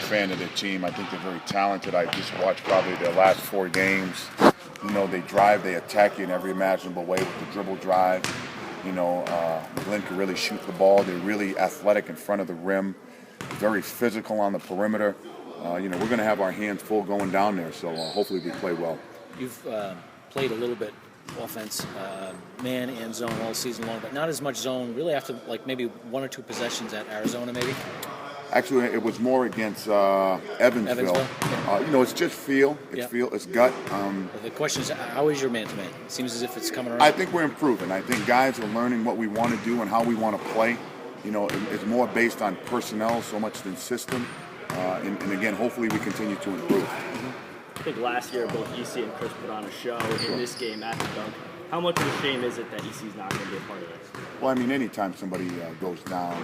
fan of their team. I think they're very talented. I just watched probably their last 4 games. You know, they drive, they attack you in every imaginable way with the dribble drive. You know, Glenn can really shoot the ball. They're really athletic in front of the rim, very physical on the perimeter. You know, we're going to have our hands full going down there, so hopefully we play well. You've played a little bit offense, man and zone all season long, but not as much zone, really after like maybe 1 or 2 possessions at Arizona maybe? Actually, it was more against Evansville. Yeah. You know, it's just feel. It's gut. The question is, how is your man-to-man? It seems as if it's coming around. I think we're improving. I think guys are learning what we want to do and how we want to play. You know, it's more based on personnel so much than system. And again, hopefully we continue to improve. I think last year both EC and Chris put on a show in this game at the dunk. How much of a shame is it that EC's not going to be a part of this? Well, I mean, anytime somebody goes down,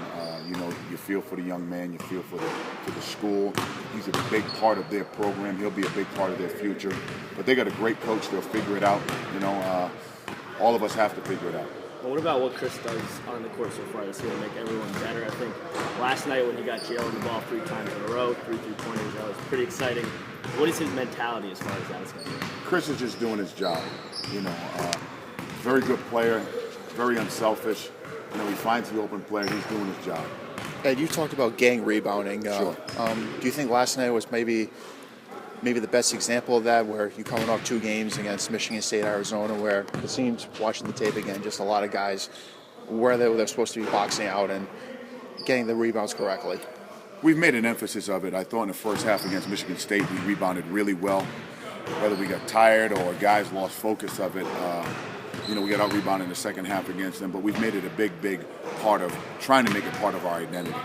you know, you feel for the young man, you feel for the school. He's a big part of their program. He'll be a big part of their future. But they got a great coach. They'll figure it out. You know, all of us have to figure it out. Well, what about what Chris does on the court so far this year to make everyone better? I think last night when he got jailing the ball 3 times in a row, 3 3-pointers, that was pretty exciting. What is his mentality as far as that is concerned? Chris is just doing his job. You know, very good player, very unselfish. You know, he finds the open player. He's doing his job. Ed, you talked about gang rebounding. Sure. Do you think last night was maybe the best example of that, where you're coming off 2 games against Michigan State, Arizona, where it seems, watching the tape again, just a lot of guys where they're supposed to be boxing out and getting the rebounds correctly? We've made an emphasis of it. I thought in the first half against Michigan State, we rebounded really well. Whether we got tired or guys lost focus of it, you know, we got out-rebounded in the second half against them, but we've made it a big part of trying to make it part of our identity.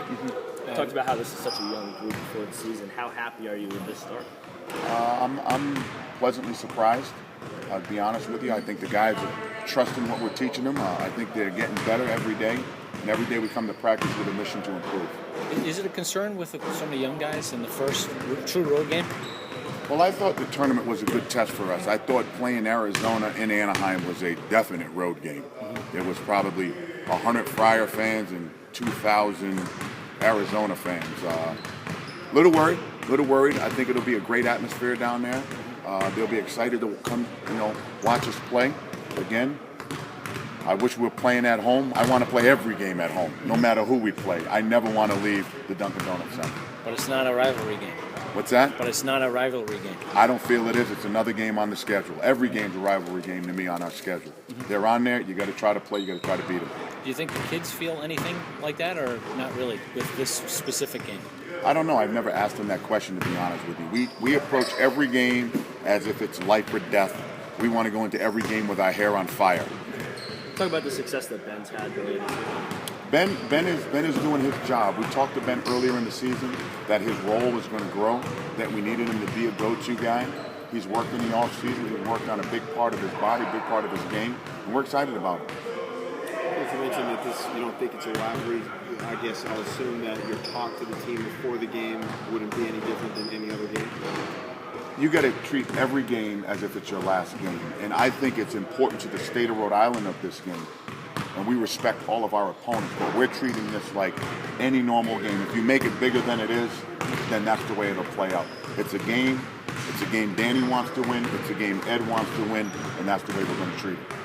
You talked about how this is such a young group before the season. How happy are you with this start? I'm pleasantly surprised, I'll be honest with you. I think the guys are trusting what we're teaching them. I think they're getting better every day, and every day we come to practice with a mission to improve. Is it a concern with some of the young guys in the first true road game? Well, I thought the tournament was a good test for us. I thought playing Arizona in Anaheim was a definite road game. There was probably 100 Friar fans and 2,000 Arizona fans. Little worried. I think it'll be a great atmosphere down there. They'll be excited to come, you know, watch us play. Again, I wish we were playing at home. I want to play every game at home, no matter who we play. I never want to leave the Dunkin' Donuts Center. But it's not a rivalry game. What's that? But it's not a rivalry game. I don't feel it is. It's another game on the schedule. Every game's a rivalry game to me on our schedule. They're on there. You got to try to play. You got to try to beat them. Do you think the kids feel anything like that, or not really with this specific game? I don't know. I've never asked them that question, to be honest with you. We approach every game as if it's life or death. We want to go into every game with our hair on fire. Talk about the success that Ben's had really this year. Ben is doing his job. We talked to Ben earlier in the season that his role was going to grow, that we needed him to be a go-to guy. He's worked in the offseason. He's worked on a big part of his body, big part of his game, and we're excited about it. If you mentioned that you don't think it's a rivalry, I guess I'll assume that your talk to the team before the game wouldn't be any different than any other game. You got to treat every game as if it's your last game, and I think it's important to the state of Rhode Island of this game. And we respect all of our opponents, but we're treating this like any normal game. If you make it bigger than it is, then that's the way it'll play out. It's a game. It's a game Danny wants to win. It's a game Ed wants to win, and that's the way we're going to treat it.